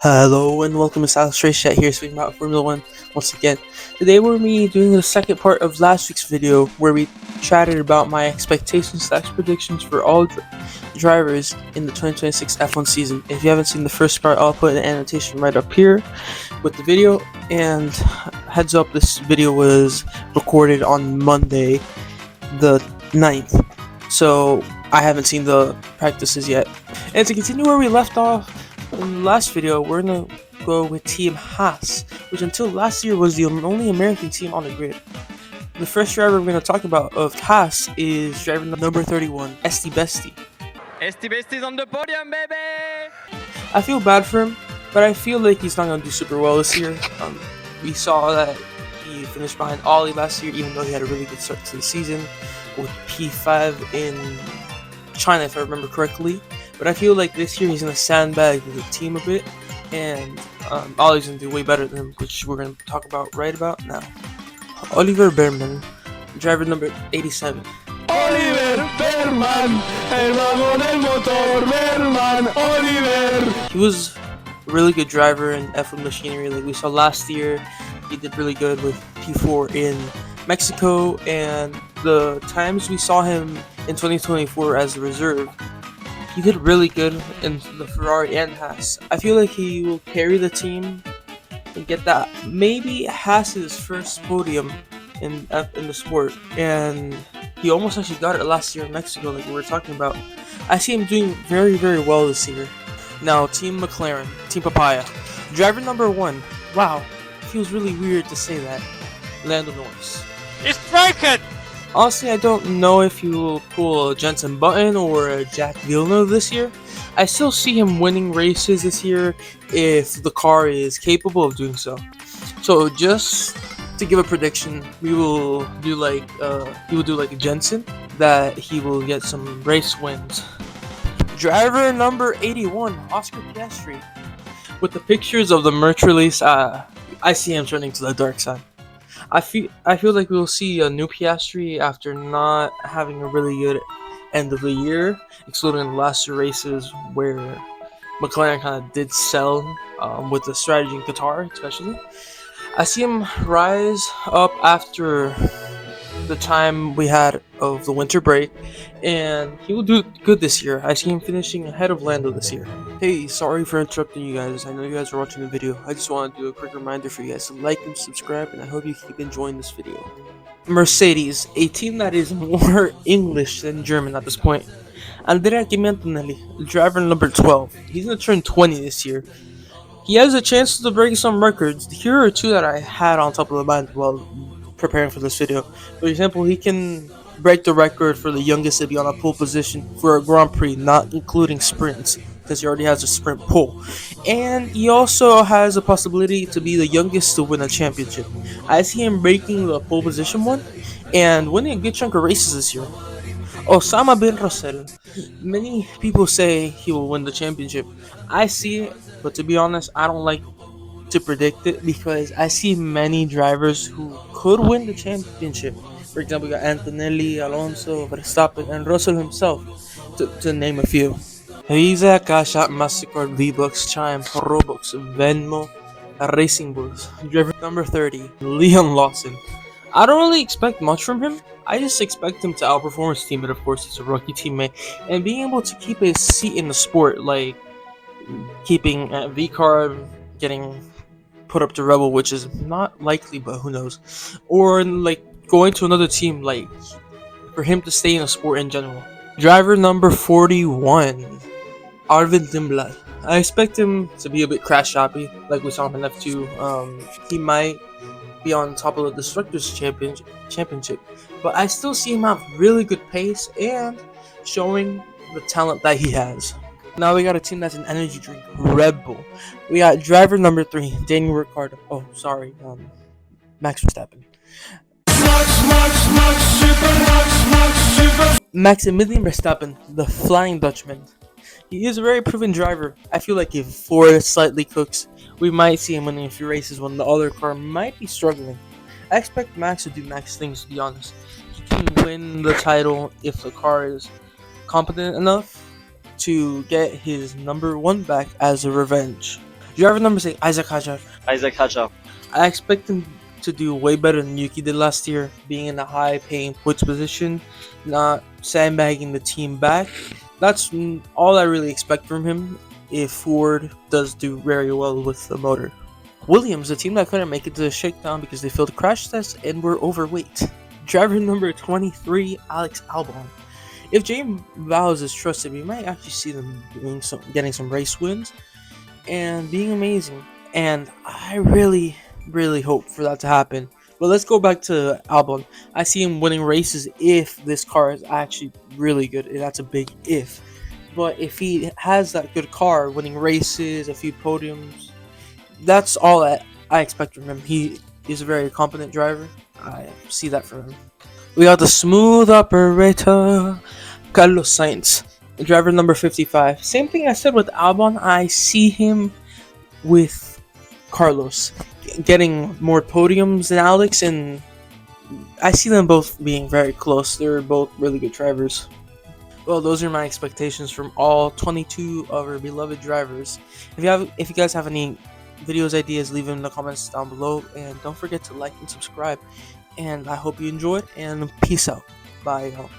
Hello and welcome to AlexRaceChat here speaking about Formula 1 once again. Today we're doing the second part of last week's video where we chatted about my expectations/predictions for all drivers in the 2026 F1 season. If you haven't seen the first part, I'll put an annotation right up here with the video. And heads up, this video was recorded on Monday the 9th, so I haven't seen the practices yet. And to continue where we left off in the last video, we're gonna go with Team Haas, which until last year was the only American team on the grid. The first driver we're gonna talk about of Haas is driver number 31, Esti Besti. Esti Besti's on the podium, baby! I feel bad for him, but I feel like he's not gonna do super well this year. We saw that he finished behind Ollie last year, even though he had a really good start to the season with P5 in China, if I remember correctly. But I feel like this year he's gonna sandbag the team a bit, and Ollie's gonna do way better than him, which we're gonna talk about right about now. Oliver Berman, driver number 87. Oliver Berman, el vagón, el motor, Berman, Oliver. He was a really good driver in F1 machinery, like we saw last year. He did really good with P4 in Mexico, and the times we saw him in 2024 as a reserve, he did really good in the Ferrari and Haas. I feel like he will carry the team and get that maybe Haas's first podium in the sport. And he almost actually got it last year in Mexico, like we were talking about. I see him doing very, very well this year. Now, Team McLaren, Team Papaya, driver number 1. Wow, feels really weird to say that. Lando Norris. It's broken! Honestly, I don't know if he will pull a Jensen Button or a Jack Villeneuve this year. I still see him winning races this year if the car is capable of doing so. So just to give a prediction, we will do like he will do like a Jensen, that he will get some race wins. Driver number 81, Oscar Piastri. With the pictures of the merch release, I see him turning to the dark side. I feel like we'll see a new Piastri after not having a really good end of the year, excluding the last two races where McLaren kind of did sell with the strategy in Qatar, especially. I see him rise up after the time we had of the winter break, and he will do good this year. I see him finishing ahead of Lando this year. Hey, sorry for interrupting you guys. I know you guys are watching the video. I just want to do a quick reminder for you guys to like and subscribe, and I hope you keep enjoying this video. Mercedes, a team that is more English than German at this point. Andrea Antonelli, driver number 12. He's gonna turn 20 this year. He has a chance to break some records. Here are two that I had on top of the mind while preparing for this video. For example, he can break the record for the youngest to be on a pole position for a Grand Prix, not including sprints, because he already has a sprint pole. And he also has a possibility to be the youngest to win a championship. I see him breaking the pole position one and winning a good chunk of races this year. Osama bin Russell. Many people say he will win the championship. I see it, but to be honest, I don't like to predict it because I see many drivers who could win the championship. For example, we got Antonelli, Alonso, Verstappen, and Russell himself, to name a few. Visa, Cash App, MasterCard, V-Bucks, Chime, Robux, Venmo, Racing Bulls. Driver number 30, Leon Lawson. I don't really expect much from him. I just expect him to outperform his teammate, of course, he's a rookie teammate, and being able to keep his seat in the sport, like keeping at V-Card, getting put up to Rebel, which is not likely, but who knows, or like going to another team, like for him to stay in a sport in general. Driver number 41, Arvind Dimblad. I expect him to be a bit crash shoppy, like we saw him in F2. He might be on top of the Destructors Championship, but I still see him have really good pace and showing the talent that he has. Now we got a team that's an energy drink, Red Bull. We got driver number 3, Daniel Ricciardo. Oh, sorry, Max Verstappen. Maximilian Verstappen, the Flying Dutchman. He is a very proven driver. I feel like if Ford slightly cooks, we might see him winning a few races when the other car might be struggling. I expect Max to do Max things, to be honest. He can win the title if the car is competent enough to get his number 1 back as a revenge. Driver number 6, Isaac Hajar. Isaac Hacha. I expect him to do way better than Yuki did last year, being in a high-paying points position, not sandbagging the team back. That's all I really expect from him if Ford does do very well with the motor. Williams, the team that couldn't make it to the shakedown because they failed a crash test and were overweight. Driver number 23, Alex Albon. If James Vowles is trusted, we might actually see them getting some race wins and being amazing. And I really hope for that to happen. But let's go back to Albon. I see him winning races if this car is actually really good. That's a big if. But if he has that good car, winning races, a few podiums, that's all I expect from him. He is a very competent driver. I see that from him. We got the smooth operator, Carlos Sainz, driver number 55. Same thing I said with Albon. I see him with Carlos getting more podiums than Alex, and I see them both being very close. They're both really good drivers. Well, those are my expectations from all 22 of our beloved drivers. If you guys have any videos ideas, leave them in the comments down below, and don't forget to like and subscribe. And I hope you enjoyed, and peace out. Bye, y'all.